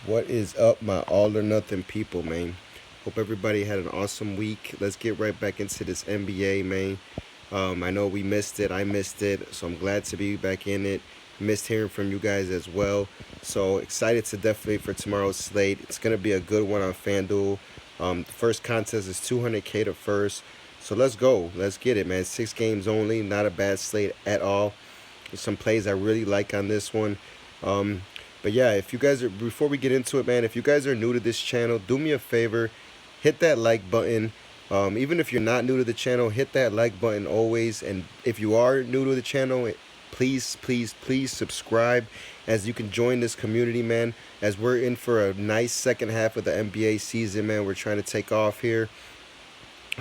What is up, my all or nothing people, man? Hope everybody had an awesome week. Let's get right back into this NBA, man. I know we missed it. I missed it. So I'm glad to be back in it. Missed hearing from you guys as well. So excited to definitely for tomorrow's slate. It's going to be a good one on FanDuel. The first contest is 200K to first. So let's go. Let's get it, man. 6 games only. Not a bad slate at all. There's some plays I really like on this one. Um, but yeah, if you guys are, before we get into it, man, if you guys are new to this channel, do me a favor, hit that like button. Even if you're not new to the channel, hit that like button always. And if you are new to the channel, please, please, please subscribe as you can join this community, man. As we're in for a nice second half of the NBA season, man. We're trying to take off here.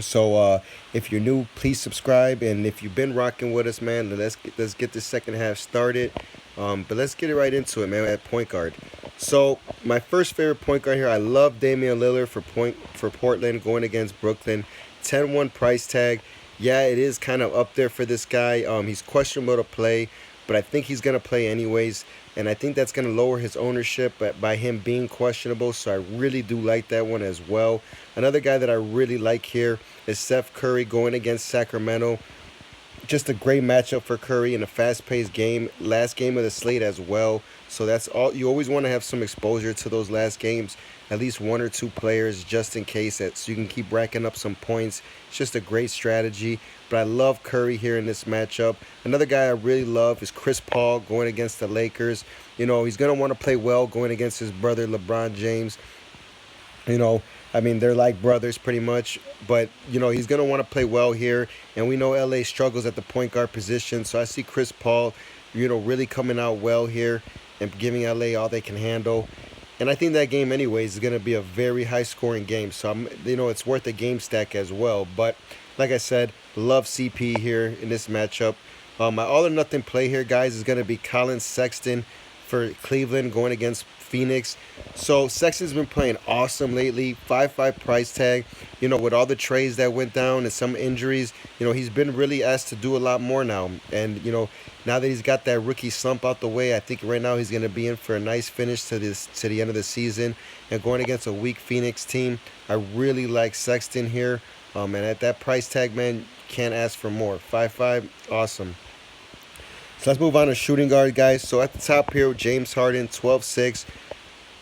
So if you're new, please subscribe, and if you've been rocking with us, man, let's get this second half started. But let's get it right into it, man. At point guard, so my first favorite point guard here, I love Damian Lillard for Portland going against Brooklyn. 10-1 price tag. Yeah, it is kind of up there for this guy. He's questionable to play, but I think he's gonna play anyways, and I think that's gonna lower his ownership by him being questionable. So I really do like that one as well. Another guy that I really like here is Steph Curry going against Sacramento. Just a great matchup for Curry in a fast-paced game. Last game of the slate as well. So that's all. You always want to have some exposure to those last games. At least one or two players just in case, so you can keep racking up some points. It's just a great strategy. But I love Curry here in this matchup. Another guy I really love is Chris Paul going against the Lakers. You know, he's going to want to play well going against his brother LeBron James. You know, I mean, they're like brothers pretty much, but you know, he's gonna want to play well here, and we know LA struggles at the point guard position, so I see Chris Paul, you know, really coming out well here and giving LA all they can handle. And I think that game, anyways, is gonna be a very high-scoring game, so you know, it's worth a game stack as well. But like I said, love CP here in this matchup. My all or nothing play here, guys, is gonna be Colin Sexton for Cleveland going against Phoenix. So Sexton's been playing awesome lately. 5-5 price tag. You know, with all the trades that went down and some injuries, you know, he's been really asked to do a lot more now. And, you know, now that he's got that rookie slump out the way, I think right now he's going to be in for a nice finish to the end of the season. And going against a weak Phoenix team, I really like Sexton here. And at that price tag, man, can't ask for more. 5-5, awesome. So let's move on to shooting guard, guys. So at the top here, James Harden, 12-6.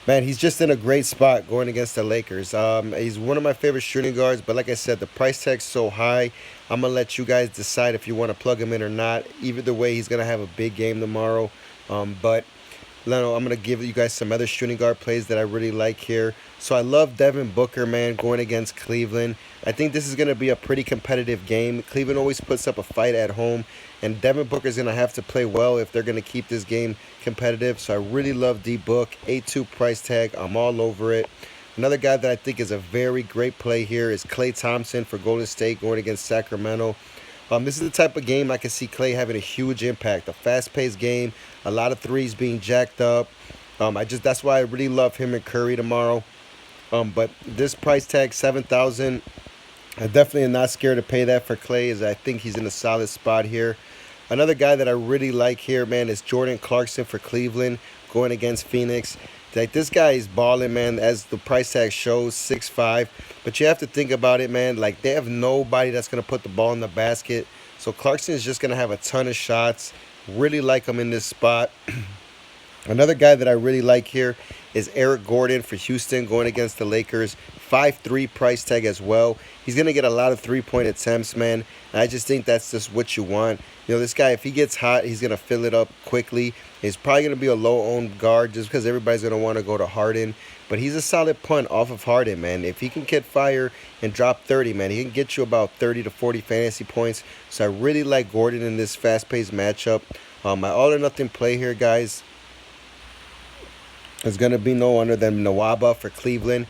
Man, he's just in a great spot going against the Lakers. He's one of my favorite shooting guards, but like I said, the price tag's so high. I'm going to let you guys decide if you want to plug him in or not. Either way, he's going to have a big game tomorrow. But Leno, I'm going to give you guys some other shooting guard plays that I really like here. So I love Devin Booker, man, going against Cleveland. I think this is going to be a pretty competitive game. Cleveland always puts up a fight at home, and Devin Booker is going to have to play well if they're going to keep this game competitive. So I really love D-Book. 8-2 price tag. I'm all over it. Another guy that I think is a very great play here is Klay Thompson for Golden State going against Sacramento. This is the type of game I can see Klay having a huge impact. A fast-paced game, a lot of threes being jacked up. That's why I really love him and Curry tomorrow. But this price tag, 7,000, I definitely am not scared to pay that for Klay, as I think he's in a solid spot here. Another guy that I really like here, man, is Jordan Clarkson for Cleveland going against Phoenix. Like, this guy is balling, man, as the price tag shows, 6'5". But you have to think about it, man. Like, they have nobody that's going to put the ball in the basket. So Clarkson is just going to have a ton of shots. Really like him in this spot. Another guy that I really like here is Eric Gordon for Houston going against the Lakers. 5-3 price tag as well. He's going to get a lot of three-point attempts, man. And I just think that's just what you want. You know, this guy, if he gets hot, he's going to fill it up quickly. He's probably going to be a low-owned guard just because everybody's going to want to go to Harden. But he's a solid punt off of Harden, man. If he can get fire and drop 30, man, he can get you about 30 to 40 fantasy points. So I really like Gordon in this fast-paced matchup. My all-or-nothing play here, guys, is going to be no other than Nwaba for Cleveland.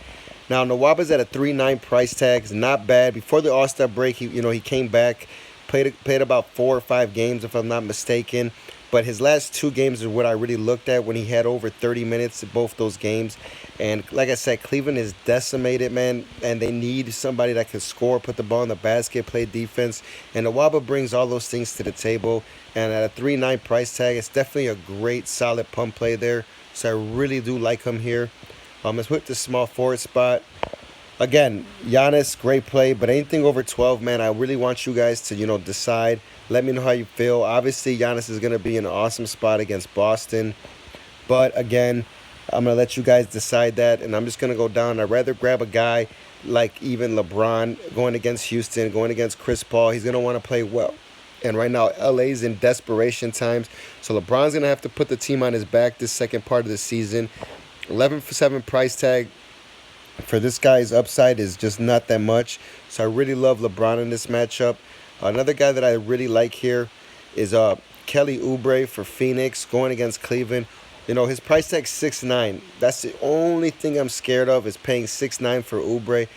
Now, Nwaba's at a 3.9 price tag. It's not bad. Before the All-Star break, he came back, played about 4 or 5 games, if I'm not mistaken. But his last 2 games are what I really looked at when he had over 30 minutes in both those games. And like I said, Cleveland is decimated, man, and they need somebody that can score, put the ball in the basket, play defense. And Nwaba brings all those things to the table. And at a 3.9 price tag, it's definitely a great, solid pump play there. So I really do like him here. Let's hit the small forward spot. Again, Giannis, great play, but anything over 12, man, I really want you guys to, decide. Let me know how you feel. Obviously, Giannis is going to be in an awesome spot against Boston. But again, I'm going to let you guys decide that, and I'm just going to go down. I'd rather grab a guy like even LeBron going against Houston, going against Chris Paul. He's going to want to play well. And right now, LA's in desperation times. So LeBron's going to have to put the team on his back this second part of the season. 11-7 price tag for this guy's upside is just not that much. So I really love LeBron in this matchup. Another guy that I really like here is Kelly Oubre for Phoenix going against Cleveland. His price tag's 6'9". That's the only thing I'm scared of is paying 6'9" for Oubre.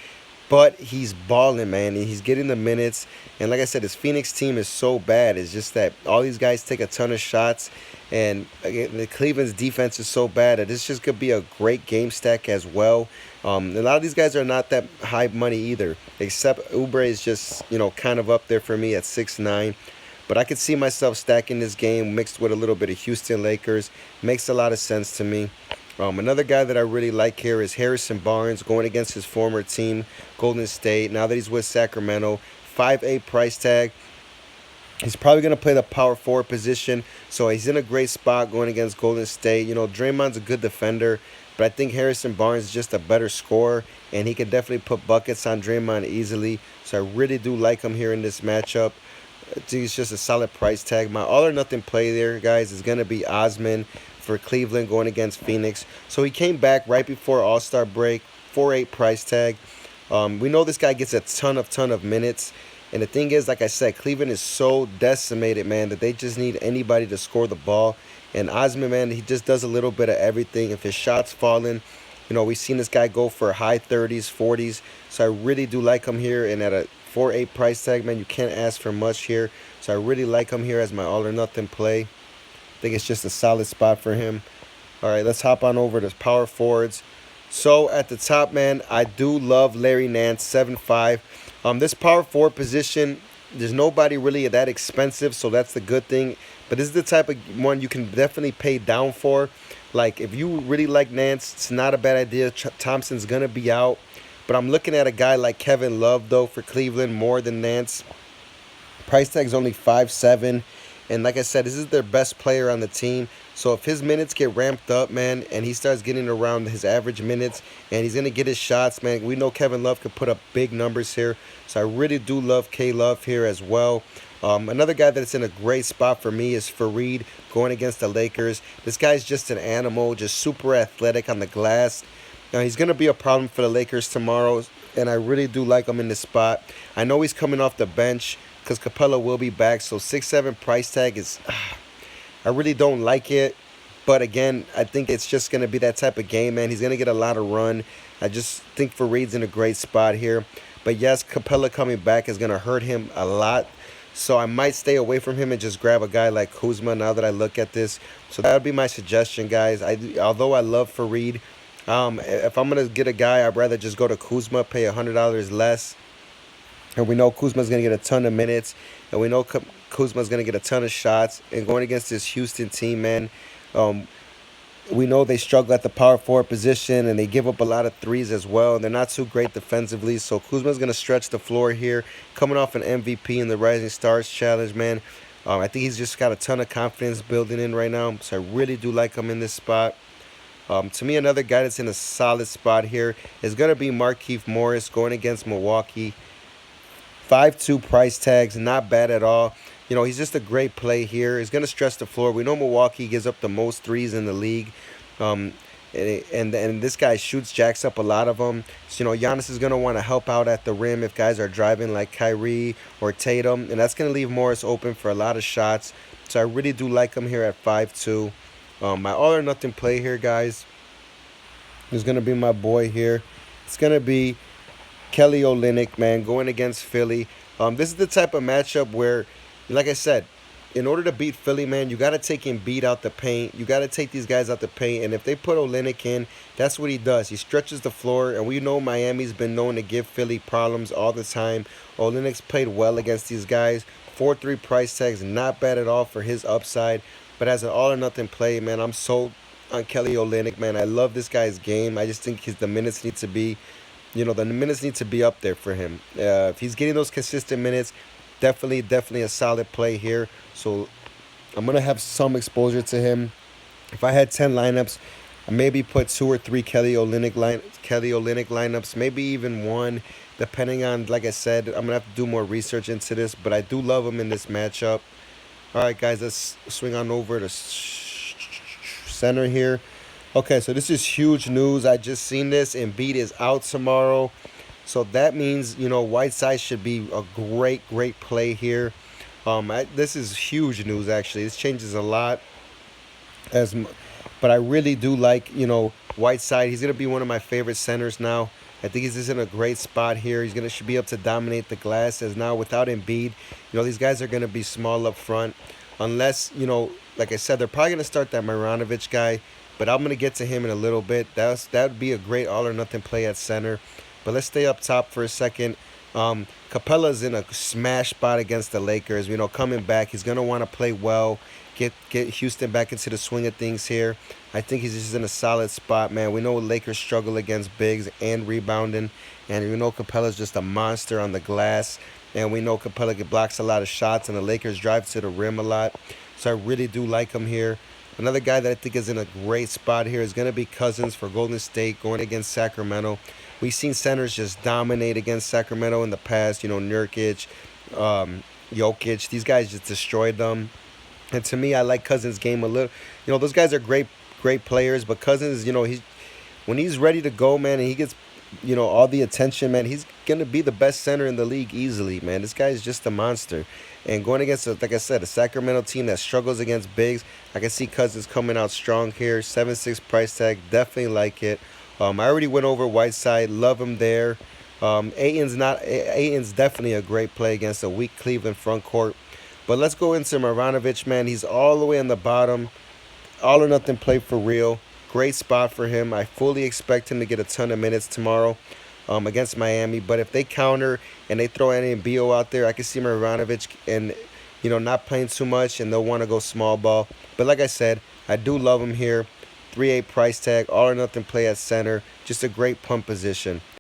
But he's balling, man, and he's getting the minutes. And like I said, his Phoenix team is so bad. It's just that all these guys take a ton of shots. And again, the Cleveland's defense is so bad that this just could be a great game stack as well. A lot of these guys are not that high money either, except Oubre is just, kind of up there for me at 6'9". But I could see myself stacking this game mixed with a little bit of Houston Lakers. Makes a lot of sense to me. Another guy that I really like here is Harrison Barnes going against his former team, Golden State. Now that he's with Sacramento, 5'8" price tag. He's probably going to play the power forward position, so he's in a great spot going against Golden State. Draymond's a good defender, but I think Harrison Barnes is just a better scorer, and he can definitely put buckets on Draymond easily. So I really do like him here in this matchup. I think it's just a solid price tag. My all-or-nothing play there, guys, is going to be Osman for Cleveland going against Phoenix. So he came back right before All-Star break, 4'8" price tag. We know this guy gets a ton of minutes. And the thing is, like I said, Cleveland is so decimated, man, that they just need anybody to score the ball. And Osman, man, he just does a little bit of everything. If his shot's falling, we've seen this guy go for high 30s, 40s. So I really do like him here. And at a 4'8" price tag, man, you can't ask for much here. So I really like him here as my all-or-nothing play. I think it's just a solid spot for him. All right, let's hop on over to power forwards. So at the top, man, I do love Larry Nance, 7'5". This power forward position, there's nobody really that expensive, so that's the good thing. But this is the type of one you can definitely pay down for. Like, if you really like Nance, it's not a bad idea. Thompson's going to be out. But I'm looking at a guy like Kevin Love, though, for Cleveland, more than Nance. Price tag's only 5'7". And like I said, this is their best player on the team. So if his minutes get ramped up, man, and he starts getting around his average minutes, and he's going to get his shots, man, we know Kevin Love could put up big numbers here. So I really do love K-Love here as well. Another guy that's in a great spot for me is Fareed going against the Lakers. This guy's just an animal, just super athletic on the glass. Now, he's going to be a problem for the Lakers tomorrow, and I really do like him in this spot. I know he's coming off the bench because Capella will be back, so 6'7" price tag is... I really don't like it, but again, I think it's just going to be that type of game, man. He's going to get a lot of run. I just think Fareed's in a great spot here. But yes, Capella coming back is going to hurt him a lot. So I might stay away from him and just grab a guy like Kuzma now that I look at this. So that would be my suggestion, guys. Although I love Fareed, if I'm going to get a guy, I'd rather just go to Kuzma, pay $100 less. And we know Kuzma's going to get a ton of minutes. And we know Kuzma's going to get a ton of shots. And going against this Houston team, man, we know they struggle at the power forward position. And they give up a lot of threes as well. And they're not too great defensively. So Kuzma's going to stretch the floor here. Coming off an MVP in the Rising Stars Challenge, man. I think he's just got a ton of confidence building in right now. So I really do like him in this spot. To me, another guy that's in a solid spot here is going to be Markieff Morris going against Milwaukee. 5'2" price tags, not bad at all. He's just a great play here. He's going to stretch the floor. We know Milwaukee gives up the most threes in the league. And this guy jacks up a lot of them. So, Giannis is going to want to help out at the rim if guys are driving like Kyrie or Tatum. And that's going to leave Morris open for a lot of shots. So I really do like him here at 5'2". My all-or-nothing play here, guys, is going to be my boy here. It's going to be Kelly Olynyk, man, going against Philly. This is the type of matchup where, like I said, in order to beat Philly, man, you got to take Embiid out the paint. You got to take these guys out the paint. And if they put Olynyk in, that's what he does. He stretches the floor. And we know Miami's been known to give Philly problems all the time. Olynyk's played well against these guys. 4'3" price tags, not bad at all for his upside. But as an all-or-nothing play, man, I'm sold on Kelly Olynyk, man. I love this guy's game. I just think the minutes need to be, the minutes need to be up there for him. If he's getting those consistent minutes, definitely a solid play here. So I'm gonna have some exposure to him. If I had 10 lineups, I maybe put 2 or 3 Kelly Olynyk lineups, maybe even one, depending on. Like I said, I'm gonna have to do more research into this, but I do love him in this matchup. All right, guys, let's swing on over to center here. Okay, so this is huge news. I just seen this. Embiid is out tomorrow. So that means, Whiteside should be a great play here. This is huge news, actually. This changes a lot. As, but I really do like, Whiteside. He's gonna be one of my favorite centers now. I think he's just in a great spot here. Should be able to dominate the glass. As now without Embiid, these guys are gonna be small up front, unless like I said, they're probably gonna start that Marjanovic guy. But I'm gonna get to him in a little bit. That would be a great all or nothing play at center. But let's stay up top for a second. Capella's in a smash spot against the Lakers. Coming back, he's gonna want to play well, get Houston back into the swing of things here. I think he's just in a solid spot, man. We know Lakers struggle against bigs and rebounding, and Capella's just a monster on the glass. And we know Capella blocks a lot of shots, and the Lakers drive to the rim a lot. So I really do like him here. Another guy that I think is in a great spot here is going to be Cousins for Golden State going against Sacramento. We've seen centers just dominate against Sacramento in the past. Nurkic, Jokic. These guys just destroyed them. And to me, I like Cousins' game a little. Those guys are great players. But Cousins, when he's ready to go, man, and he gets, all the attention, man, he's going to be the best center in the league easily, man. This guy is just a monster. And going against, like I said, a Sacramento team that struggles against bigs, I can see Cousins coming out strong here. 7.6 price tag, definitely like it. I already went over Whiteside, love him there. Ayton's definitely a great play against a weak Cleveland front court. But let's go into Marjanovic, man. He's all the way on the bottom. All or nothing play for real. Great spot for him. I fully expect him to get a ton of minutes tomorrow against Miami. But if they counter and they throw any BO out there, I can see Marjanovic and, not playing too much, and they'll want to go small ball. But like I said, I do love him here. 3.8 price tag, all or nothing play at center. Just a great pump position.